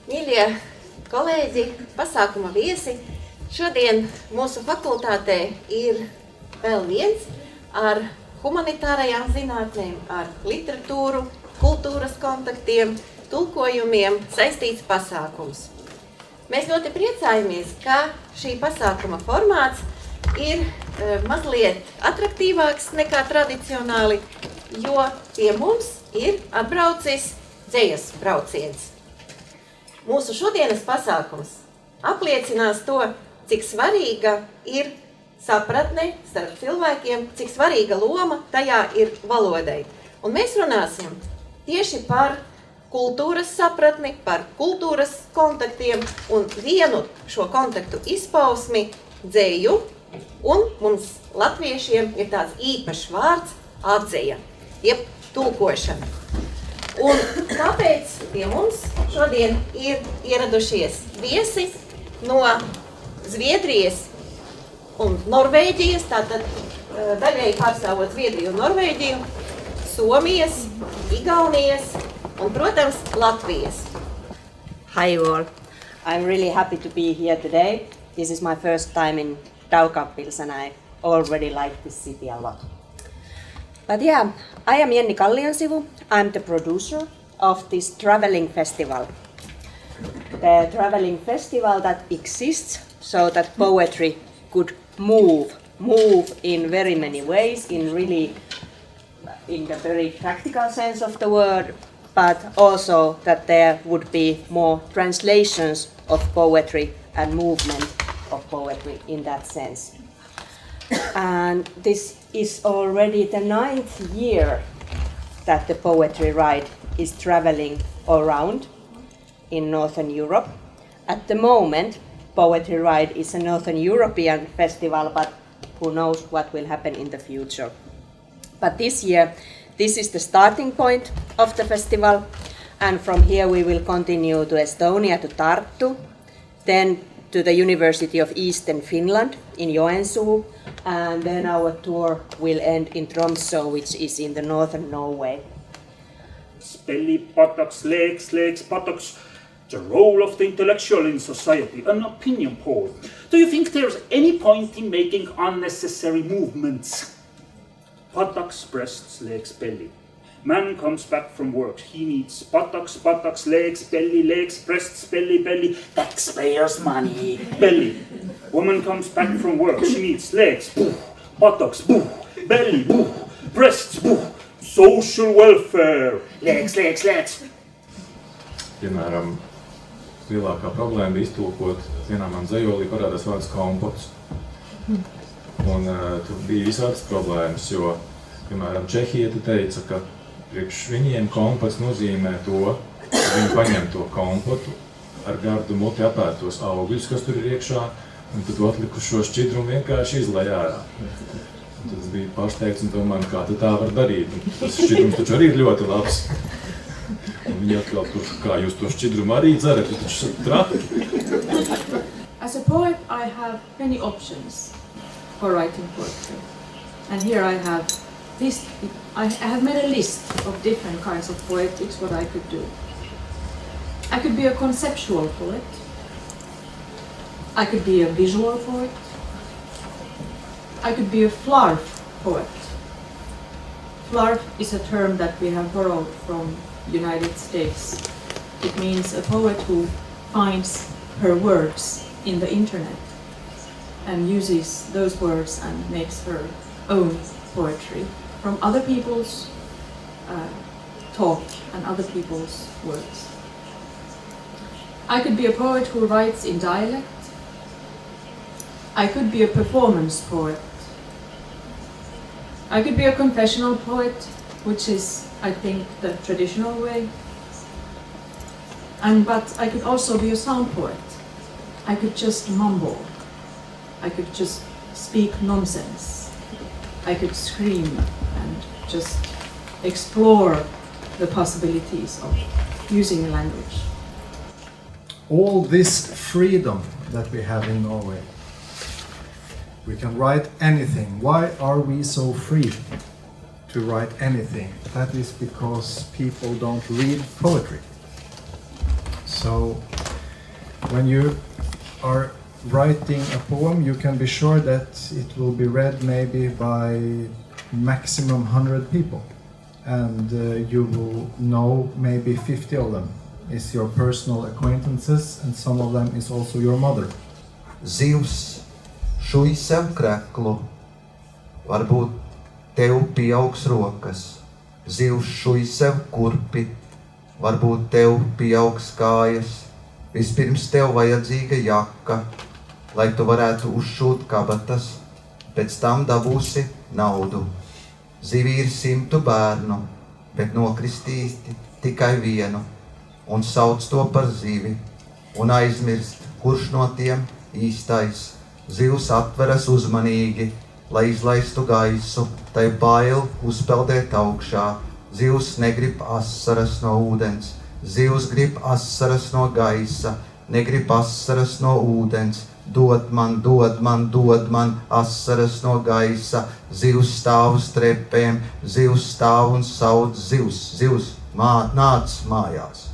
Mīļie kolēģi, pasākuma viesi, šodien mūsu fakultātē ir vēl viens ar humanitārajām zinātnēm, ar literatūru, kultūras kontaktiem, tulkojumiem saistīts pasākums. Mēs ļoti priecājamies, ka šī pasākuma formāts ir mazliet atraktīvāks nekā tradicionāli, jo pie mums ir atbraucis Dzejas brauciens. Mūsu šodienas pasākums apliecinās to, cik svarīga ir sapratne starp cilvēkiem, cik svarīga loma tajā ir valodai. Un mēs runāsim tieši par kultūras sapratni, par kultūras kontaktiem un vienu šo kontaktu izpausmi dzeju. Un mums latviešiem ir tāds īpašs vārds atdzeja, jeb tulkošana. Un tāpēc pie mums šodien ir ieradušies viesi no Zviedrijas un Norvēģijas, tātad daļēji pārstāvot Zviedriju un Norvēģiju, Somijas, Igaunijas un, protams, Latvijas. Hi all, I'm really happy to be here today. This is my first time in Daugavpils and I already like this city a lot. But yeah, I am Jenni Kalliansivu. I'm the producer of this traveling festival. The traveling festival that exists so that poetry could move in very many ways, in the very practical sense of the word, but also that there would be more translations of poetry and movement of poetry in that sense. And this is already the 9th year that the poetry ride is traveling around in Northern Europe. At the moment, Poetry Ride is a Northern European festival, but who knows what will happen in the future. But this year, this is the starting point of the festival, and from here we will continue to Estonia, to Tartu, then to the University of Eastern Finland in Joensuu, and then our tour will end in Tromsø, which is in the northern Norway. Spelli, buttocks, legs, buttocks. The role of the intellectual in society, an opinion poll. Do you think there's any point in making unnecessary movements? Buttocks, breasts, legs, belly. Man comes back from work. He needs buttocks, legs, breasts, belly. Taxpayers' money. Belly. Woman comes back from work. She needs legs, buttocks, belly, breasts, social welfare. Legs. Piemēram, lielākā problēma bija iztulkot, vienā man dzejolī parādās vārds kompots. Un tur bija visādas problēmas, jo, piemēram, Čehieti teica, ka priekš viņiem kompots nozīmē to, ka viņi paņem to kompotu ar gardu muti apētos augļus, kas tur ir iekšā, un tad atlikušo šķidrumu vienkārši izlai ārā. Un tad es biju pārsteigts un domāju, kā tad tā var darīt. Un tas šķidrums taču arī ir ļoti labs. Un viņi atkal tur, kā jūs to šķidrumu arī dzerat, jūs taču esat traki. As a poet, I have many options for writing poetry. And here I have made a list of different kinds of poetics, what I could do. I could be a conceptual poet. I could be a visual poet. I could be a flarf poet. Flarf is a term that we have borrowed from United States. It means a poet who finds her words in the internet and uses those words and makes her own poetry from other people's talk and other people's words. I could be a poet who writes in dialect. I could be a performance poet. I could be a confessional poet, which is, I think, the traditional way. But I could also be a sound poet. I could just mumble. I could just speak nonsense. I could scream and just explore the possibilities of using language. All this freedom that we have in Norway, we can write anything. Why are we so free to write anything. That is because people don't read poetry. So when you are writing a poem, you can be sure that it will be read maybe by maximum 100 people. And you will know maybe 50 of them is your personal acquaintances, and some of them is also your mother. Zivs šuj sev kreklu, varbūt tev pieaugs rokas. Zivs šuj sev kurpi, varbūt tev pieaugs kājas. Vispirms tev vajadzīga jaka, lai tu varētu uzšūt kabatas, pēc tam dabūsi naudu. Zivi ir 100 bērnu, bet nokristīti tikai vienu, un sauc to par zivi, un aizmirst, kurš no tiem īstais. Zivs atveras uzmanīgi, lai izlaistu gaisu, tai bail uzpeldēt augšā. Zivs negrib asaras no ūdens, zivs grib asaras no gaisa, negrib asaras no ūdens. Dod man, dod man, dod man asaras no gaisa. Zivs stāv uz trepēm, zivs stāv un sauc zivs, zivs, nāc mājās.